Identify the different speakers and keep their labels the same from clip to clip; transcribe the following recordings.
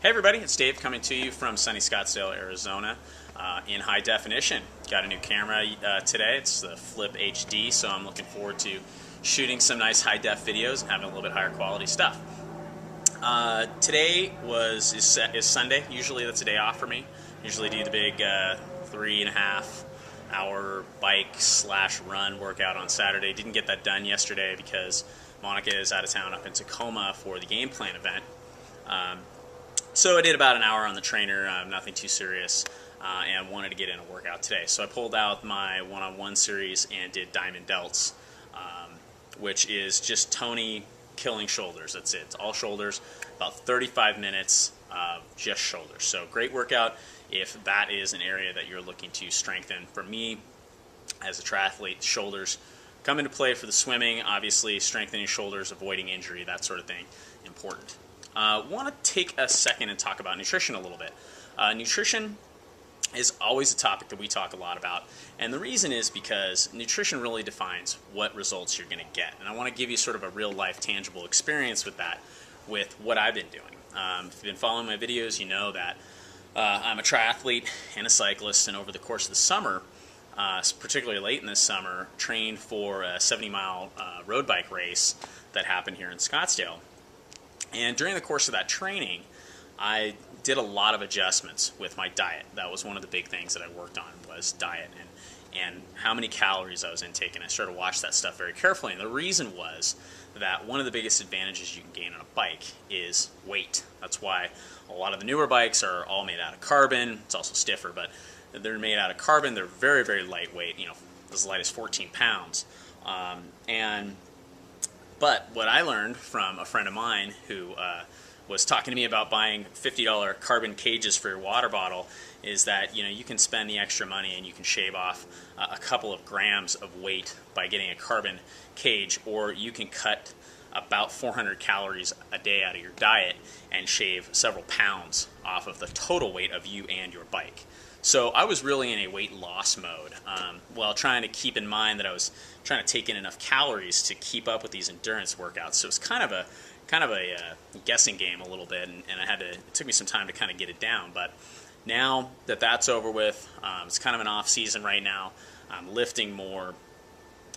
Speaker 1: Hey everybody, it's Dave coming to you from sunny Scottsdale, Arizona in high definition. Got a new camera today. It's the Flip HD, so I'm looking forward to shooting some nice high def videos and having a little bit higher quality stuff. Today is Sunday. Usually that's a day off for me. Usually do the big 3.5 hour bike / run workout on Saturday. Didn't get that done yesterday because Monica is out of town up in Tacoma for the game plan event. So I did about an hour on the trainer, nothing too serious, and wanted to get in a workout today. So I pulled out my one-on-one series and did Diamond Delts, which is just Tony killing shoulders. That's it. It's all shoulders, about 35 minutes of just shoulders. So great workout if that is an area that you're looking to strengthen. For me, as a triathlete, shoulders come into play for the swimming. Obviously, strengthening shoulders, avoiding injury, that sort of thing, important. Want to take a second and talk about nutrition a little bit. Nutrition is always a topic that we talk a lot about, and the reason is because nutrition really defines what results you're going to get. And I want to give you sort of a real-life, tangible experience with that, with what I've been doing. If you've been following my videos, you know that I'm a triathlete and a cyclist, and over the course of the summer, particularly late in this summer, trained for a 70-mile road bike race that happened here in Scottsdale. And during the course of that training, I did a lot of adjustments with my diet. That was one of the big things that I worked on, was diet and how many calories I was intaking. I started to watch that stuff very carefully, and the reason was that one of the biggest advantages you can gain on a bike is weight. That's why a lot of the newer bikes are all made out of carbon. It's also stiffer, but they're made out of carbon. They're very, very lightweight, as light as 14 pounds. But what I learned from a friend of mine who was talking to me about buying $50 carbon cages for your water bottle is that you can spend the extra money and you can shave off a couple of grams of weight by getting a carbon cage, or you can cut about 400 calories a day out of your diet and shave several pounds off of the total weight of you and your bike. So I was really in a weight loss mode while trying to keep in mind that I was trying to take in enough calories to keep up with these endurance workouts. So it's kind of a guessing game a little bit, and it took me some time to kind of get it down. But now that that's over with, it's kind of an off season right now. I'm lifting more.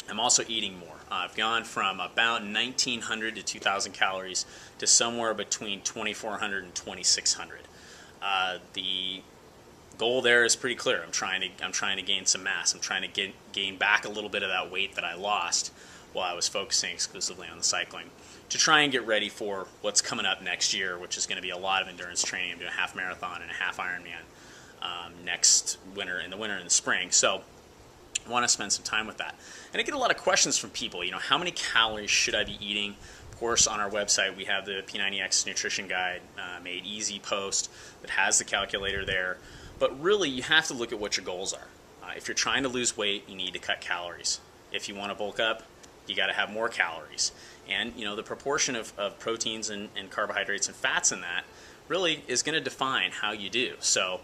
Speaker 1: I'm also eating more. I've gone from about 1,900 to 2,000 calories to somewhere between 2,400 and 2,600. The goal there is pretty clear. I'm trying to gain some mass. I'm trying to gain back a little bit of that weight that I lost while I was focusing exclusively on the cycling, to try and get ready for what's coming up next year, which is going to be a lot of endurance training. I'm doing a half marathon and a half Ironman next winter, in the winter and the spring. So I want to spend some time with that. And I get a lot of questions from people. How many calories should I be eating? Of course, on our website we have the P90X nutrition guide, made easy post that has the calculator there. But really, you have to look at what your goals are. If you're trying to lose weight, you need to cut calories. If you want to bulk up, you got to have more calories. And the proportion of proteins and carbohydrates and fats in that really is going to define how you do. So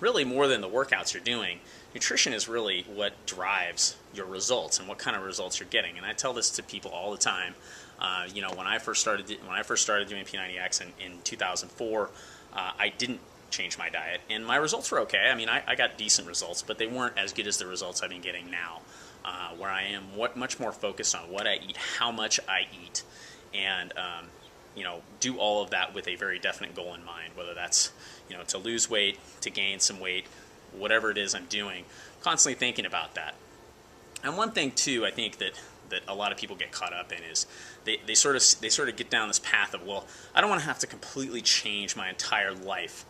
Speaker 1: really more than the workouts you're doing, nutrition is really what drives your results and what kind of results you're getting. And I tell this to people all the time. When I first started doing P90X in 2004, I didn't change my diet, and my results were okay. I mean, I got decent results, but they weren't as good as the results I've been getting now, where I am much more focused on what I eat, how much I eat, and do all of that with a very definite goal in mind, whether that's to lose weight, to gain some weight, whatever it is I'm doing, constantly thinking about that. And one thing too, I think that a lot of people get caught up in is they sort of get down this path of, well, I don't want to have to completely change my entire life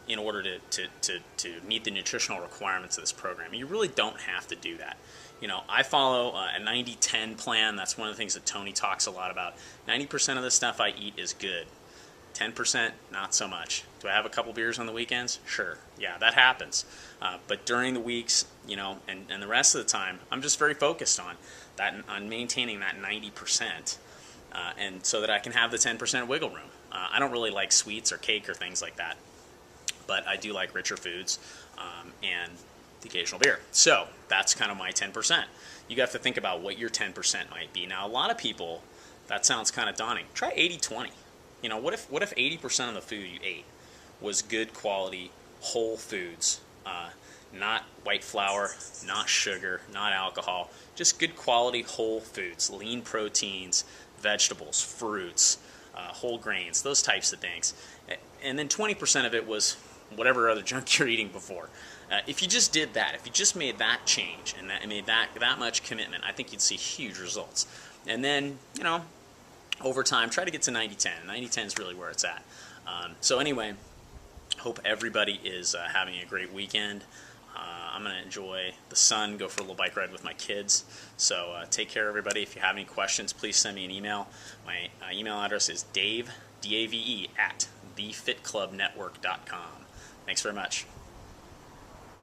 Speaker 1: in order to meet the nutritional requirements of this program. You really don't have to do that. I follow a 90-10 plan. That's one of the things that Tony talks a lot about. 90% of the stuff I eat is good. 10%, not so much. Do I have a couple beers on the weekends? Sure. Yeah, that happens. But during the weeks, and the rest of the time, I'm just very focused on maintaining that 90%, and so that I can have the 10% wiggle room. I don't really like sweets or cake or things like that, but I do like richer foods and the occasional beer. So that's kind of my 10%. You have to think about what your 10% might be. Now, a lot of people, that sounds kind of daunting. Try 80-20. You know, what if 80% of the food you ate was good quality whole foods, not white flour, not sugar, not alcohol, just good quality whole foods, lean proteins, vegetables, fruits, whole grains, those types of things. And then 20% of it was whatever other junk you're eating before. If you just did that, if you just made that change and made that much commitment, I think you'd see huge results. And then, you know, over time, try to get to 90-10. 90-10 is really where it's at. So anyway, hope everybody is having a great weekend. I'm going to enjoy the sun, go for a little bike ride with my kids. So take care, everybody. If you have any questions, please send me an email. My email address is dave, D-A-V-E, @thefitclubnetwork.com. Thanks very much.